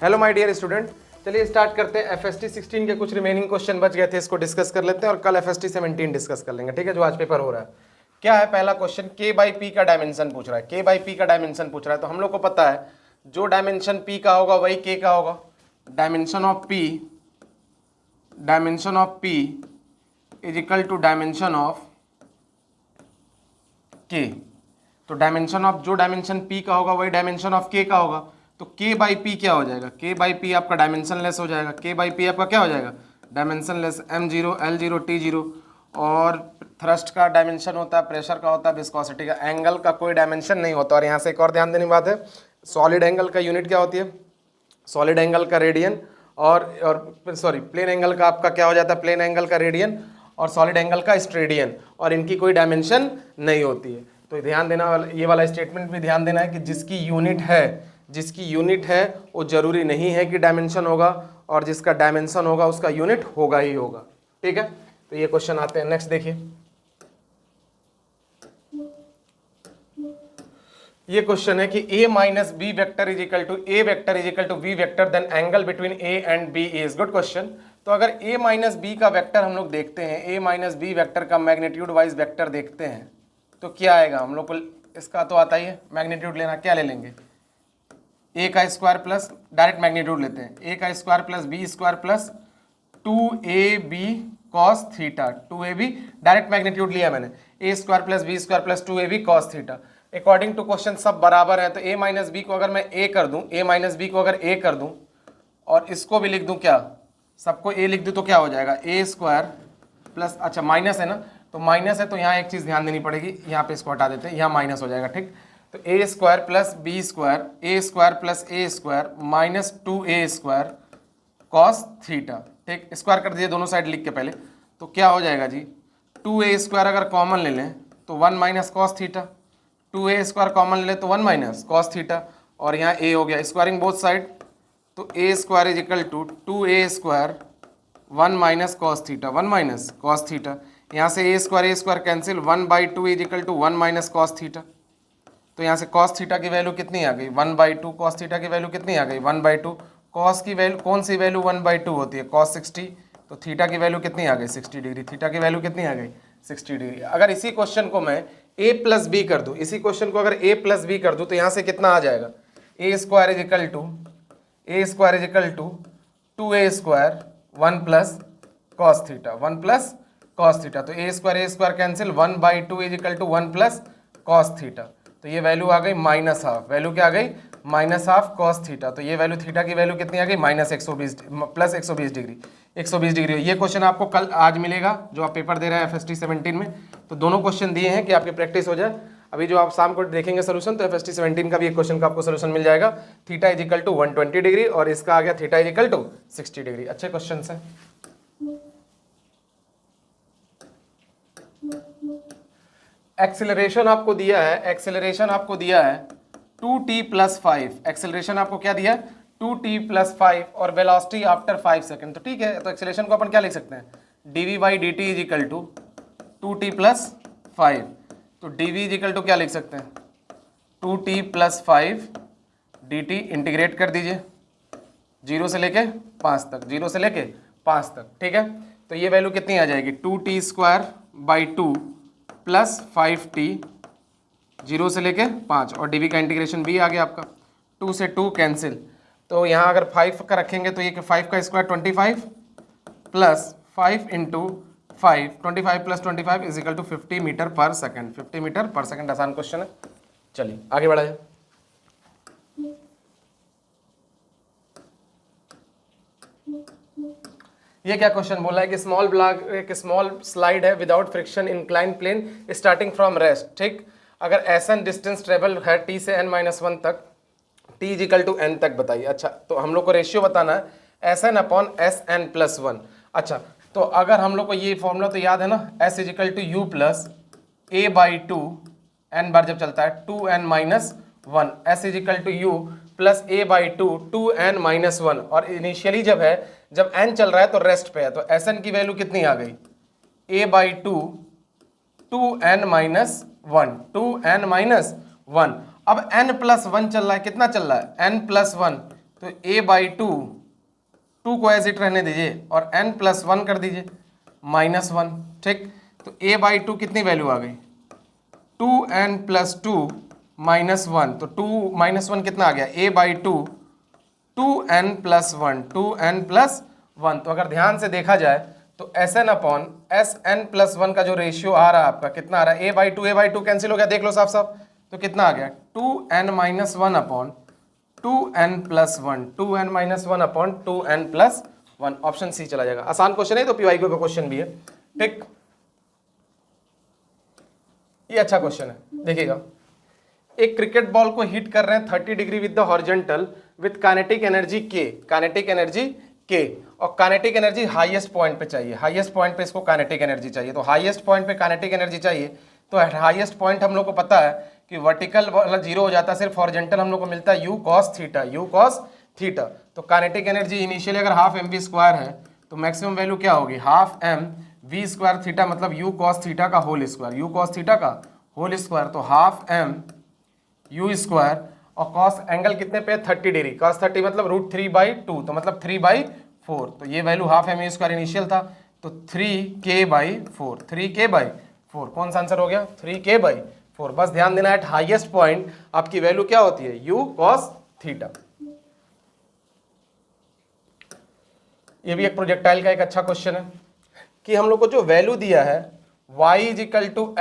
Hello my dear student, चलिए start करते हैं। FST 16 के कुछ रिमेनिंग क्वेश्चन बच गए थे, इसको डिस्कस कर लेते हैं और कल FST 17 डिस्कस कर लेंगे, ठीक है, जो आज पेपर हो रहा है। क्या है पहला क्वेश्चन, K/P का डायमेंशन पूछ रहा है। K/P का डायमेंशन पूछ रहा है तो हम लोग को पता है जो डायमेंशन P का होगा वही K का होगा। Dimension of P is equal to dimension of K। तो डायमेंशन ऑफ जो डायमेंशन P का होगा वही डायमेंशन ऑफ K का होगा। तो K/P क्या हो जाएगा, K/P आपका डायमेंशन लेस हो जाएगा। K/P आपका क्या हो जाएगा, dimension less, M0 L0 T0। और थ्रस्ट का डायमेंशन होता है, प्रेशर का होता है, विस्कोसिटी का, एंगल का कोई डायमेंशन नहीं होता। और यहाँ से एक और ध्यान देने की बात है, सॉलिड एंगल का यूनिट क्या होती है, सॉलिड एंगल का रेडियन, और सॉरी प्लेन एंगल का आपका क्या हो जाता है, प्लेन एंगल का रेडियन, और सॉलिड एंगल का स्ट्रेडियन, और इनकी कोई डायमेंशन नहीं होती है। तो ध्यान देना, ये वाला स्टेटमेंट भी ध्यान देना है कि जिसकी यूनिट है वो जरूरी नहीं है कि डायमेंशन होगा, और जिसका डायमेंशन होगा उसका यूनिट होगा ही होगा, ठीक है। तो ये क्वेश्चन आते हैं, नेक्स्ट देखिए। ये क्वेश्चन है कि a minus B vector is equal to a vector is equal to v vector, then angle between a and b is. Good question. तो अगर a माइनस बी का वेक्टर हम लोग देखते हैं, a माइनस बी वेक्टर का मैग्नीट्यूड वाइज वेक्टर देखते हैं तो क्या आएगा, हम लोग को इसका तो आता ही है मैग्नीट्यूड लेना। क्या ले लेंगे, a का स्क्वायर प्लस, डायरेक्ट मैग्नीट्यूड लेते हैं, a का square plus b square plus 2ab cos theta, 2ab direct magnitude लिया मैंने, a square plus b square plus 2ab cos theta. According to question सब बराबर है, तो a माइनस बी को अगर मैं a कर दूं, a माइनस बी को अगर a कर दूं और इसको भी लिख दूं, क्या सबको a लिख दूं तो क्या हो जाएगा, a स्क्वायर प्लस, अच्छा माइनस है ना, तो माइनस है तो यहाँ एक चीज़ ध्यान देनी पड़ेगी, यहाँ पे इसको हटा देते हैं, यहाँ माइनस हो जाएगा, ठीक। तो a square plus b square, a square plus a square minus 2a square cos theta, ठीक। स्क्वायर कर दीजिए दोनों साइड लिख के पहले, तो क्या हो जाएगा जी, 2a स्क्वायर अगर कॉमन ले लें तो 1 minus cos theta, 2a square common ले लें तो 1 माइनस कॉस थीटा, और यहाँ a हो गया, स्क्वायरिंग बोथ साइड, तो a square is equal to 2a square 1 minus cos theta, 1 minus cos theta. यहाँ से a square cancel, 1/2 is equal to 1 minus cos theta. तो यहाँ से कॉस थीटा की वैल्यू कितनी आ गई, 1/2, कॉस थीटा की वैल्यू कितनी आ गई, 1/2। कॉस की वैल्यू, कौन सी वैल्यू 1/2 होती है, कॉस 60, तो थीटा की वैल्यू कितनी आ गई, 60 डिग्री, थीटा की वैल्यू कितनी आ गई, 60 डिग्री। अगर इसी क्वेश्चन को मैं a प्लस बी कर दूँ, इसी क्वेश्चन को अगर a प्लस बी कर दूँ तो यहाँ से कितना आ जाएगा, a square is equal to 2a square 1 plus cos theta, 1 plus cos theta. तो a square cancel, 1/2 is equal to 1 plus cos theta. तो ये वैल्यू आ गई माइनस हाफ, वैल्यू क्या आ गई, माइनस हाफ कॉस थीटा। तो ये वैल्यू थीटा की value कितनी आ गई, माइनस 120 प्लस 120 डिग्री, 120 डिग्री। ये क्वेश्चन आपको कल आज मिलेगा जो आप पेपर दे रहे हैं FST 17 में। तो दोनों क्वेश्चन दिए हैं कि आपकी प्रैक्टिस हो जाए। अभी जो आप शाम को देखेंगे सोल्यूशन, तो FST 17 का भी एक क्वेश्चन का आपको सोल्यूशन मिल जाएगा। Theta is equal to 120 degree और इसका आ गया theta is equal to 60 degree. अच्छे क्वेश्चन है। एक्सेलरेशन आपको दिया है 2t प्लस 5। एक्सेलरेशन आपको क्या दिया है, 2t प्लस 5 और वेलोसिटी आफ्टर 5 सेकेंड। तो ठीक है, तो एक्सेलरेशन को अपन क्या लिख सकते हैं, dv/dt is equal to 2t plus 5। तो dv इज इक्वल टू क्या लिख सकते हैं, 2t प्लस 5 dt, इंटीग्रेट कर दीजिए 0 से लेके 5 तक, 0 से लेके 5 तक, ठीक है। तो ये वैल्यू कितनी आ जाएगी, 2t square by 2 plus 5t, 0 से लेके 5, और dv का इंटीग्रेशन भी आ गया आपका, 2 से 2 कैंसिल। तो यहाँ अगर 5 का रखेंगे तो ये 5 का square 25 plus 5 into 5, 25 plus 25 is equal to 50 metre per second, 50 metre per second. आसान क्वेश्चन है, चलिए आगे बढ़ाए। ये क्या क्वेश्चन बोला है कि स्मॉल ब्लॉक, एक स्मॉल स्लाइड है without friction incline plane starting from rest, ठीक। अगर एसन डिस्टेंस ट्रेवल है t से n-1 तक, t is equal to n तक बताइए। अच्छा, तो हम लोग को रेशियो बताना है Sn अपॉन Sn+1। अच्छा, तो अगर हम लोग को ये फॉर्मूला तो याद है ना, S is equal to u plus a/2, n बार जब चलता है 2n-1, S is equal to u plus a/2 2n-1। और इनिशियली जब n चल रहा है तो रेस्ट पे है, तो Sn की वैल्यू कितनी आ गई, a/2 2n-1, 2n-1। अब n+1 चल रहा है, कितना चल रहा है, n+1, तो a/2, 2 को एज इट रहने दीजिए और n+1 कर दीजिए -1, ठीक। तो a/2 कितनी वैल्यू आ गई 2n+2 -1, तो 2 -1 कितना आ गया a/2 2n+1, 2n+1। तो अगर ध्यान से देखा जाए तो Sn/Sn+1 का जो रेशियो आ रहा है आपका कितना आ रहा है a/2 कैंसिल हो गया, देख लो साफ साफ, तो कितना आ गया 2n-1/2n+1, 2n-1/2n+1, ऑप्शन सी चला जाएगा। आसान क्वेश्चन है, तो पीवाईक्यू का क्वेश्चन भी है, ठीक। ये अच्छा क्वेश्चन है, देखिएगा। एक क्रिकेट बॉल को हिट कर रहे हैं 30 degree with the horizontal with kinetic energy के, काइनेटिक एनर्जी के, और काइनेटिक एनर्जी हाईएस्ट पॉइंट पे चाहिए, हाईएस्ट पॉइंट पे इसको काइनेटिक एनर्जी चाहिए। तो हाईएस्ट पॉइंट पे काइनेटिक एनर्जी चाहिए, तो हाईएस्ट पॉइंट हम लोग को पता है कि वर्टिकल वाला जीरो हो जाता है, सिर्फ हॉरिजॉन्टल हम लोग को मिलता है u cos theta, u cos theta. तो काइनेटिक एनर्जी इनिशियली अगर हाफ mv² है तो मैक्सिमम वैल्यू क्या होगी हाफ mv² थीटा, मतलब u cos थीटा का whole square, u cos theta का होल स्क्वायर, तो हाफ m u², और cos एंगल कितने पे 30 डिग्री, cos 30 मतलब √3/2, तो मतलब 3/4, तो ये वैल्यू हाफ m² इनिशियल था, तो 3k/4, 3k/4 कौन सा आंसर हो गया 3k/4। बस ध्यान देना, एट हाईएस्ट पॉइंट आपकी वैल्यू क्या होती है u cos थीटा। ये भी एक प्रोजेक्टाइल का एक अच्छा क्वेश्चन है कि हम लोग को जो वैल्यू दिया है y =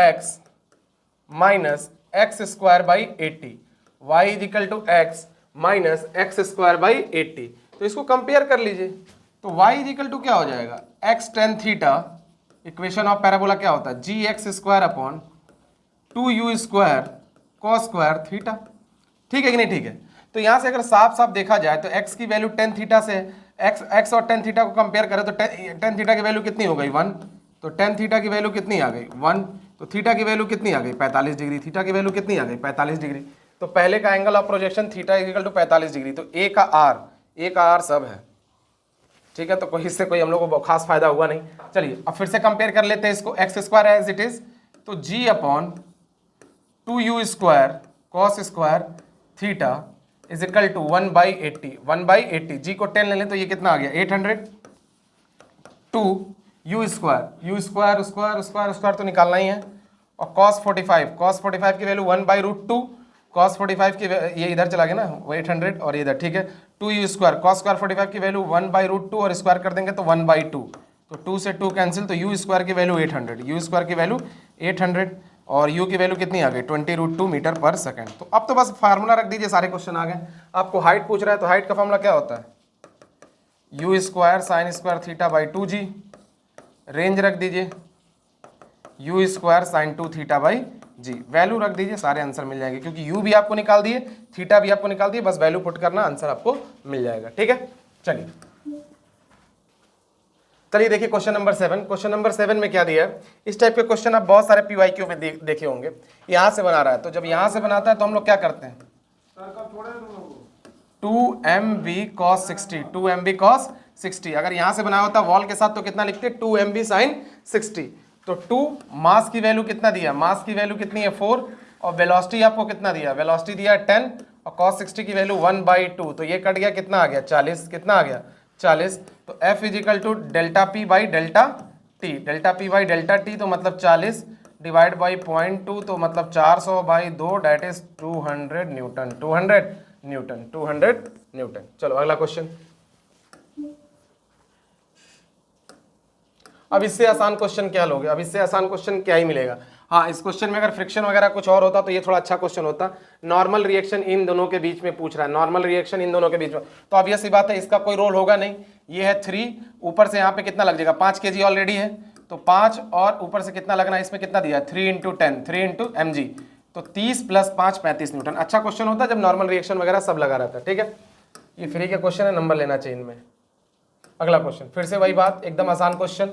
x - x²/80, y = x - x²/80, तो इसको कंपेयर कर लीजिए। तो y = क्या हो जाएगा x tan theta, equation of parabola क्या होता है gx² 2u² cos² थीटा, ठीक है कि नहीं, ठीक है। तो यहां से अगर साफ साफ देखा जाए तो x की वैल्यू tan थीटा से, x और tan थीटा को कंपेयर करें तो tan थीटा की वैल्यू कितनी हो गई 1, तो tan थीटा की वैल्यू कितनी आ गई 1, तो थीटा की वैल्यू कितनी आ गई 45 डिग्री, थीटा की वैल्यू कितनी आ गई 45 डिग्री। तो पहले का angle of projection theta = 45 degree, तो a का r सब है, ठीक है। तो कोई इससे कोई हम लोग को खास फायदा हुआ नहीं। चलिए अब फिर से कंपेयर कर लेते हैं इसको, x² एज इट इज, तो g/2u² cos² थीटा = 1/80, 1/80, g को 10 ले लें तो ये कितना आ गया 800, 2u² तो निकालना ही है, और cos 45 की वैल्यू 1/√2, cos 45 की ये इधर चला गया ना वो 800 और ये इधर, ठीक है। 2u² cos 45 की वैल्यू 1/√2 और स्क्वायर कर देंगे तो 1/2, तो 2 से 2 कैंसिल, तो u² की वैल्यू 800, u² की वैल्यू 800 और u की वैल्यू कितनी आ गई 20√2 मीटर पर सेकंड। तो अब तो बस फार्मूला रख दीजिए, सारे क्वेश्चन आ गए। आपको हाइट पूछ रहा है तो हाइट का फार्मूला क्या होता है u² sin² थीटा/2g, रेंज रख दीजिए u² sin 2 थीटा/g, वैल्यू रख दीजिए, सारे आंसर मिल जाएंगे, क्योंकि u भी आपको निकाल दिए, थीटा भी आपको निकाल दिए, बस वैल्यू पुट करना, आंसर आपको मिल जाएगा, ठीक है। चलिए देखिए क्वेश्चन नंबर 7। क्वेश्चन नंबर 7 में क्या दिया है, इस टाइप के क्वेश्चन आप बहुत सारे पीवाईक्यू में देखे होंगे। यहां से बना रहा है, तो जब यहां से बनाता है तो हम लोग क्या करते हैं 2mv cos 60, 2mv cos 60, अगर यहां से बनाया होता वॉल के साथ तो कितना लिखते 2mv sin 60। तो 2 मास की वैल्यू कितना दिया, मास की वैल्यू कितनी है 4, और वेलोसिटी आपको कितना दिया, वेलोसिटी दिया 10, और cos 60 की वैल्यू 1/2, तो ये कट गया कितना आ गया 40, कितना आ गया 40। तो F = ΔP/ΔT, ΔP/ΔT तो मतलब 40 डिवाइड बाई 0.2, तो मतलब 400/2, that is 200 newton, 200 newton, 200 newton. चलो अगला क्वेश्चन। अब इससे आसान क्वेश्चन क्या लोगे, अब इससे आसान क्वेश्चन क्या ही मिलेगा। हाँ, इस क्वेश्चन में अगर फ्रिक्शन वगैरह कुछ और होता तो ये थोड़ा अच्छा क्वेश्चन होता। नॉर्मल रिएक्शन इन दोनों के बीच में पूछ रहा है, नॉर्मल रिएक्शन इन दोनों के बीच में, तो ऑब्वियस सी बात है इसका कोई रोल होगा नहीं। ये है 3, ऊपर से यहाँ पे कितना लग जाएगा 5 kg ऑलरेडी है, तो 5 और ऊपर से कितना लगना है, इसमें कितना दिया 3 × 10, 3 × mg, तो 30 + 5 35 न्यूटन। अच्छा क्वेश्चन होता जब नॉर्मल रिएक्शन वगैरह सब लगा रहता, ठीक है। ये फ्री के क्वेश्चन है, नंबर लेना चाहिए इनमें। अगला क्वेश्चन फिर से वही बात, एकदम आसान क्वेश्चन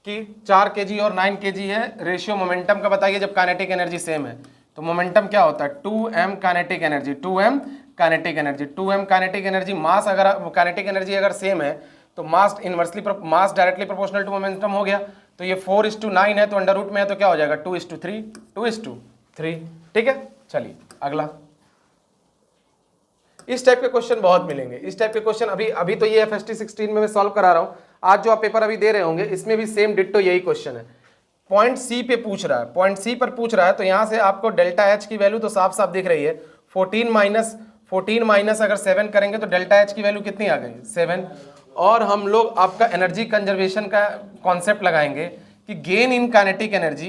कि 4 kg और 9 kg है, रेशियो मोमेंटम का बताइए जब काइनेटिक एनर्जी सेम है। तो मोमेंटम क्या होता है 2m kinetic energy, 2m kinetic energy, 2m kinetic energy. Mass अगर काइनेटिक एनर्जी अगर सेम है तो mass inversely mass directly proportional to momentum हो गया। तो ये 4:9 है, तो अंडर रूट में है तो क्या हो जाएगा 2:3, 2:3, ठीक है। चलिए अगला, इस टाइप के क्वेश्चन बहुत मिलेंगे, इस टाइप के क्वेश्चन। अभी तो ये FST 16 में मैं सॉल्व करा रहा हूँ, आज जो आप पेपर अभी दे रहे होंगे इसमें भी सेम डिट्टो यही क्वेश्चन है। पॉइंट सी पे पूछ रहा है, पॉइंट सी पर पूछ रहा है, तो यहाँ से आपको डेल्टा एच की वैल्यू तो साफ साफ दिख रही है। 14 माइनस अगर 7 करेंगे तो डेल्टा एच की वैल्यू कितनी आ गई, 7। और हम लोग आपका एनर्जी कंजर्वेशन का कॉन्सेप्ट लगाएंगे कि gain in kinetic energy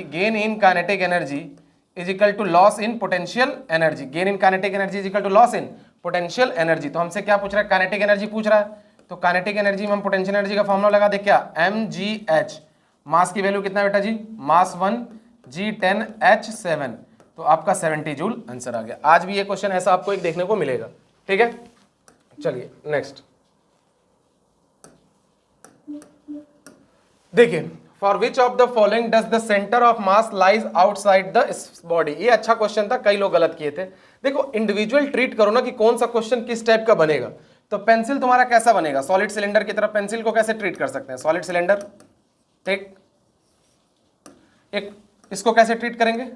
is equal to loss in potential energy. Gain in kinetic energy is equal to loss in potential energy. तो हमसे क्या पूछ रहा है, काइनेटिक एनर्जी पूछ रहा है, तो काइनेटिक एनर्जी में हम पोटेंशियल एनर्जी का फॉर्मूला लगा दे क्या, mgh। मास की वैल्यू कितना बेटा जी, मास 1 G10H7, तो आपका 70 जूल आंसर आ गया। आज भी ये क्वेश्चन ऐसा आपको एक देखने को मिलेगा, ठीक है। चलिए नेक्स्ट देखिए, for which of the following does the centre of mass lies outside the body. ये अच्छा क्वेश्चन था, कई लोग गलत किए थे। देखो इंडिविजुअल ट्रीट करो ना कि कौन सा क्वेश्चन किस टाइप का बनेगा। तो पेंसिल तुम्हारा कैसा बनेगा, सॉलिड सिलेंडर की तरह पेंसिल को कैसे ट्रीट कर सकते हैं, सॉलिड सिलेंडर, ठीक। एक इसको कैसे ट्रीट करेंगे,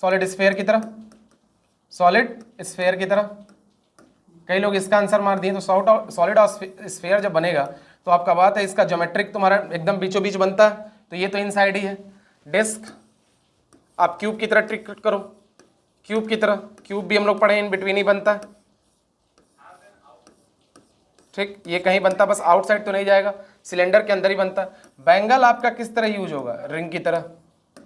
सॉलिड स्फीयर की तरह, सॉलिड स्फीयर की तरह। कई लोग इसका आंसर मार दिए। तो सॉलिड और स्फीयर जब बनेगा तो आपका बात है इसका ज्योमेट्रिक तुम्हारा एकदम बीचों बीच बनता है, तो ये तो इनसाइड ही है। डिस्क आप क्यूब की तरह ट्रीट करो, क्यूब की तरह, क्यूब भी हम लोग पढ़े इन बिटवीन ही बनता है, ठीक। ये कहीं बनता बस आउटसाइड तो नहीं जाएगा, सिलेंडर के अंदर ही बनता है। बैंगल आपका किस तरह यूज होगा, रिंग की तरह।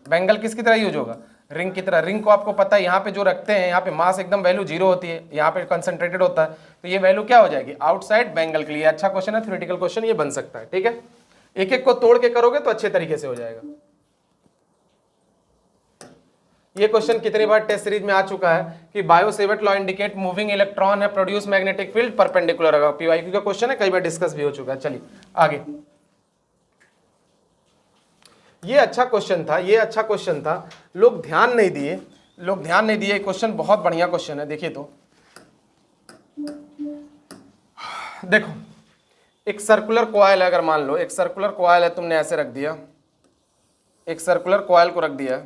बैंगल किसकी तरह यूज होगा, रिंग की तरह। रिंग को आपको पता है यहाँ पे जो रखते हैं, यहाँ पे मास एकदम वैल्यू 0 होती है, यहाँ पे कंसंट्रेटेड होता है, तो ये वैल्यू क्या हो जाएगी, आउटसाइड बैंगल के लिए। अच्छा क्वेश्चन है, थ्योरेटिकल क्वेश्चन ये बन सकता है, ठीक है। एक एक को तोड़ के करोगे तो अच्छे तरीके से हो जाएगा। ये क्वेश्चन कितनी बार टेस्ट सीरीज में आ चुका है कि Biot-Savart law indicate moving electron है प्रोड्यूस मैग्नेटिक फील्ड परपेंडिकुलर होगा। पीवाईक्यू का क्वेश्चन है, कई बार डिस्कस भी हो चुका है। चलिए आगे, ये अच्छा क्वेश्चन था, ये अच्छा क्वेश्चन था, लोग ध्यान नहीं दिए, लोग ध्यान नहीं दिए। क्वेश्चन बहुत बढ़िया क्वेश्चन है। देखिए तो देखो, एक सर्कुलर कॉइल है, अगर मान लो एक सर्कुलर कॉइल है, तुमने ऐसे रख दिया, एक सर्कुलर कॉइल को रख दिया,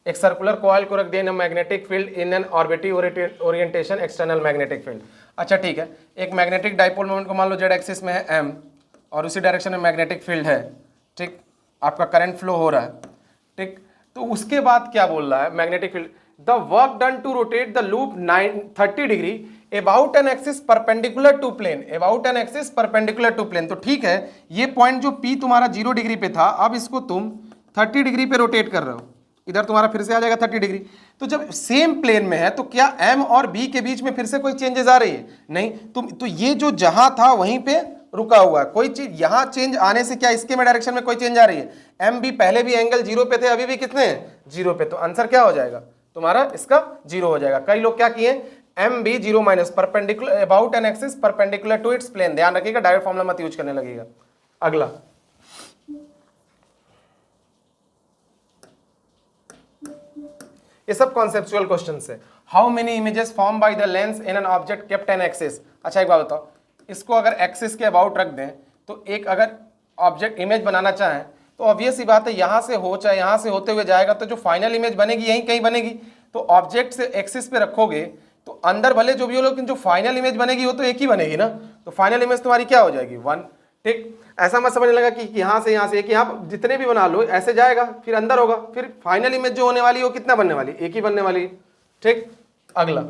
एक सर्कुलर कॉइल को रख दिया in magnetic field in an arbitrary orientation external magnetic field. अच्छा ठीक है, एक मैग्नेटिक डाइपोल मोमेंट को मान लो जेड एक्सिस में है m, और उसी डायरेक्शन में मैग्नेटिक फील्ड है, ठीक। आपका करंट फ्लो हो रहा है, ठीक। तो उसके बाद क्या बोल रहा है, magnetic field, the work done to rotate the loop 30 degree about an axis perpendicular to plane, about an axis perpendicular to plane. तो ठीक है, ये पॉइंट जो P तुम्हारा 0 डिग्री पे था, अब इसको तुम 30 डिग्री पे रोटेट कर रहे हो, इधर तुम्हारा फिर से आ जाएगा 30 डिग्री। तो जब सेम प्लेन में है तो क्या M और B के बीच में फिर से कोई चेंजेस आ रही है, नहीं। तो ये जो जहां था वहीं पे रुका हुआ है, कोई चीज यहां चेंज आने से क्या इसके में डायरेक्शन में कोई चेंज आ रही है। एम बी पहले भी एंगल 0 पे थे, अभी भी कितने हैं, 0 पे, तो आंसर क्या हो जाएगा तुम्हारा, इसका 0 हो जाएगा। कई लोग क्या किए, M B 0 minus perpendicular about an axis perpendicular to its plane. ध्यान रखिएगा, डायरेक्ट फॉर्मूला मत यूज करने लगेगा। अगला, ये सब कॉन्सेप्चुअल क्वेश्चंस है। How many images form by the lens in an object kept an axis. अच्छा एक बात बताओ, इसको अगर एक्सिस के अबाउट रख दें तो एक अगर ऑब्जेक्ट इमेज बनाना चाहें तो ऑब्वियस सी बात है, यहां से हो चाहे यहां से होते हुए जाएगा, तो जो फाइनल इमेज बनेगी यहीं कहीं बनेगी। तो ऑब्जेक्ट से एक्सिस पे रखोगे तो अंदर भले जो भी हो, लेकिन जो फाइनल इमेज बनेगी वो तो एक ही बनेगी ना। तो फाइनल इमेज तुम्हारी क्या हो जाएगी, 1, ठीक। ऐसा मत समझने लगा कि यहां से एक, यहाँ जितने भी बना लो ऐसे जाएगा, फिर अंदर होगा, फिर फाइनल इमेज जो होने वाली है वो कितना बनने वाली, एक ही बनने वाली, ठीक। अगला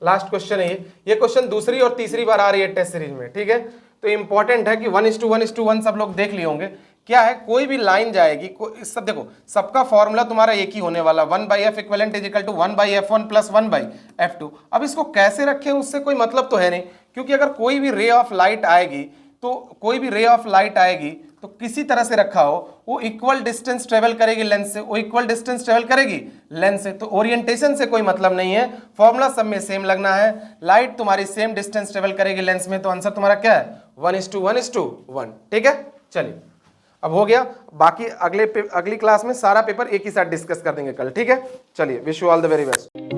लास्ट क्वेश्चन है ये क्वेश्चन दूसरी और तीसरी बार आ रही है टेस्ट सीरीज में, ठीक है। तो इंपॉर्टेंट है कि 1:1:1 सब लोग देख लिए होंगे। क्या है, कोई भी लाइन जाएगी, सब देखो, सबका फॉर्मूला तुम्हारा एक ही होने वाला, 1/f equivalent is equal to 1/f1 plus 1/f2। अब इसको कैसे रखें उससे कोई मतलब तो है नहीं, क्योंकि अगर कोई भी रे ऑफ लाइट आएगी तो किसी तरह से रखा हो, वो इक्वल डिस्टेंस ट्रेवल करेगी लेंस से, वो इक्वल डिस्टेंस ट्रेवल करेगी लेंस से। तो ओरिएंटेशन से कोई मतलब नहीं है, फॉर्मूला सब में सेम लगना है। लाइट तुम्हारी सेम डिस्टेंस ट्रेवल करेगी लेंस में, तो आंसर तुम्हारा क्या है, 1:1:1, ठीक है। चलिए अब हो गया, बाकी अगली क्लास में सारा पेपर एक ही साथ डिस्कस कर देंगे कल, ठीक है। चलिए, wish you all the very best.